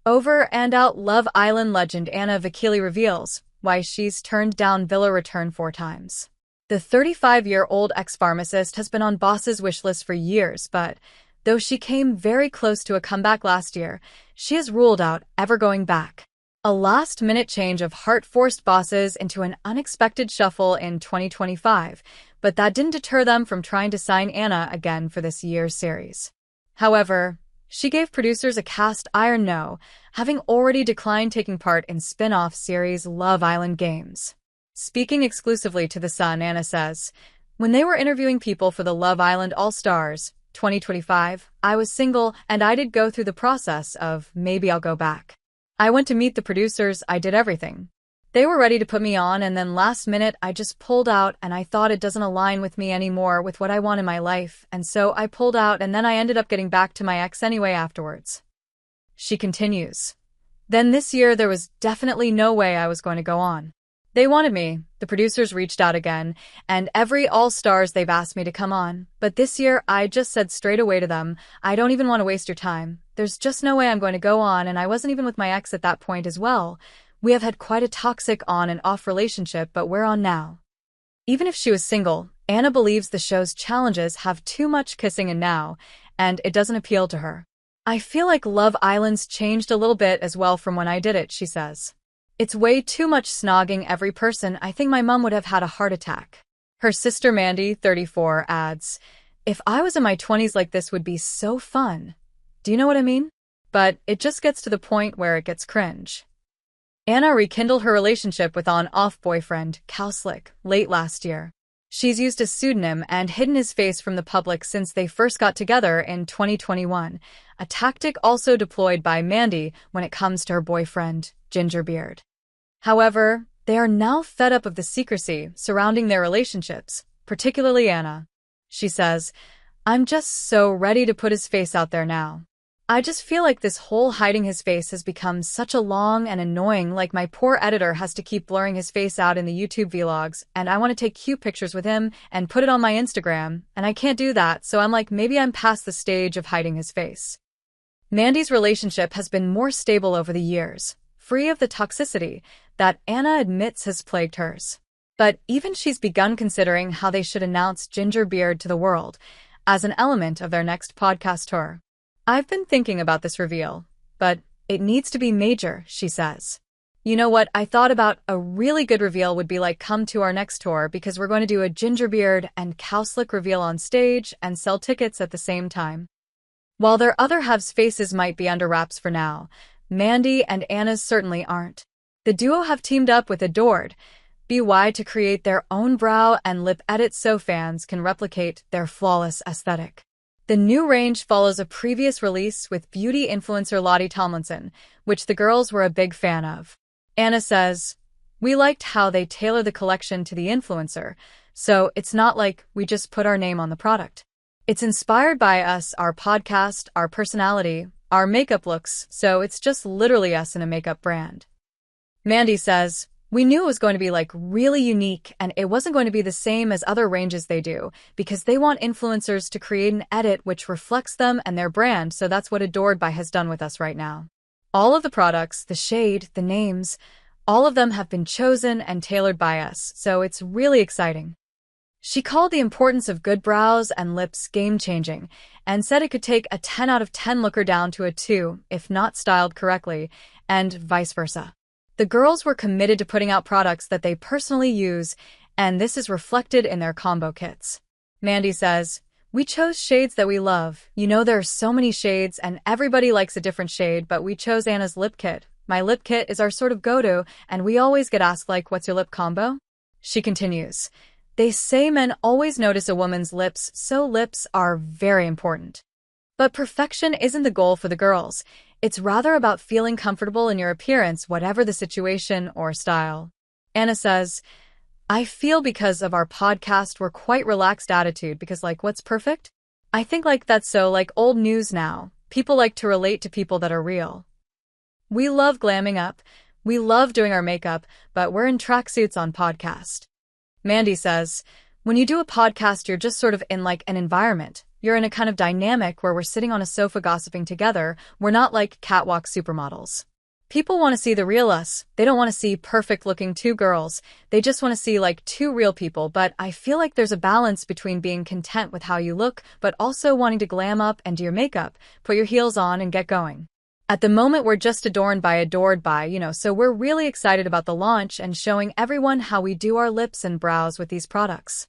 Over and out Love Island legend Anna Vakili reveals why she's turned down villa return 4 times. The 35-year-old ex-pharmacist has been on Boss's wish list for years, but though she came very close to a comeback last year, she has ruled out ever going back. A last-minute change of heart forced Bosses into an unexpected shuffle in 2025, but that didn't deter them from trying to sign Anna again for this year's series. However, she gave producers a cast iron no, having already declined taking part in spin-off series Love Island Games. Speaking exclusively to The Sun, Anna says, "When they were interviewing people for the Love Island All-Stars 2025, I was single and I did go through the process of maybe I'll go back. I went to meet the producers, I did everything. They were ready to put me on, and then last minute I just pulled out and I thought it doesn't align with me anymore with what I want in my life, and so I pulled out and then I ended up getting back to my ex anyway afterwards." She continues, "Then this year there was definitely no way I was going to go on. They wanted me, the producers reached out again, and every All-Stars they've asked me to come on, but this year I just said straight away to them, I don't even want to waste your time. There's just no way I'm going to go on, and I wasn't even with my ex at that point as well. We have had quite a toxic on and off relationship, but we're on now." Even if she was single, Anna believes the show's challenges have too much kissing and now, and it doesn't appeal to her. "I feel like Love Island's changed a little bit as well from when I did it," she says. "It's way too much snogging every person. I think my mom would have had a heart attack." Her sister Mandy, 34, adds, "If I was in my 20s like this would be so fun. Do you know what I mean? But it just gets to the point where it gets cringe." Anna rekindled her relationship with on-off boyfriend, Kauslik, late last year. She's used a pseudonym and hidden his face from the public since they first got together in 2021, a tactic also deployed by Mandy when it comes to her boyfriend, Gingerbeard. However, they are now fed up of the secrecy surrounding their relationships, particularly Anna. She says, "I'm just so ready to put his face out there now. I just feel like this whole hiding his face has become such a long and annoying, like my poor editor has to keep blurring his face out in the YouTube vlogs, and I want to take cute pictures with him and put it on my Instagram, and I can't do that, so I'm like, maybe I'm past the stage of hiding his face." Mandy's relationship has been more stable over the years, free of the toxicity that Anna admits has plagued hers. But even she's begun considering how they should announce Gingerbeard to the world as an element of their next podcast tour. "I've been thinking about this reveal, but it needs to be major," she says. "You know what I thought about a really good reveal would be like come to our next tour because we're going to do a Gingerbeard and Kauslik reveal on stage and sell tickets at the same time." While their other halves' faces might be under wraps for now, Mandy and Anna's certainly aren't. The duo have teamed up with Adored by to create their own brow and lip edits so fans can replicate their flawless aesthetic. The new range follows a previous release with beauty influencer Lottie Tomlinson, which the girls were a big fan of. Anna says, "We liked how they tailor the collection to the influencer, so it's not like we just put our name on the product. It's inspired by us, our podcast, our personality, our makeup looks, so it's just literally us in a makeup brand." Mandy says, "We knew it was going to be like really unique and it wasn't going to be the same as other ranges they do because they want influencers to create an edit which reflects them and their brand, so that's what Adored by has done with us right now. All of the products, the shade, the names, all of them have been chosen and tailored by us, so it's really exciting." She called the importance of good brows and lips game-changing and said it could take a 10 out of 10 looker down to a 2 if not styled correctly, and vice versa. The girls were committed to putting out products that they personally use, and this is reflected in their combo kits. Mandy says, "We chose shades that we love. You know, there are so many shades and everybody likes a different shade, but we chose Anna's lip kit. My lip kit is our sort of go-to, and we always get asked like, what's your lip combo?" She continues, "They say men always notice a woman's lips, so lips are very important. But perfection isn't the goal for the girls. It's rather about feeling comfortable in your appearance, whatever the situation or style." Anna says, "I feel because of our podcast we're quite relaxed attitude because like what's perfect? I think like that's so like old news now. People like to relate to people that are real. We love glamming up, we love doing our makeup, but we're in tracksuits on podcast." Mandy says, "When you do a podcast you're just sort of in like an environment. You're in a kind of dynamic where we're sitting on a sofa gossiping together. We're not like catwalk supermodels. People want to see the real us. They don't want to see perfect-looking two girls. They just want to see like two real people, but I feel like there's a balance between being content with how you look, but also wanting to glam up and do your makeup, put your heels on and get going. At the moment, we're just adored by, so we're really excited about the launch and showing everyone how we do our lips and brows with these products.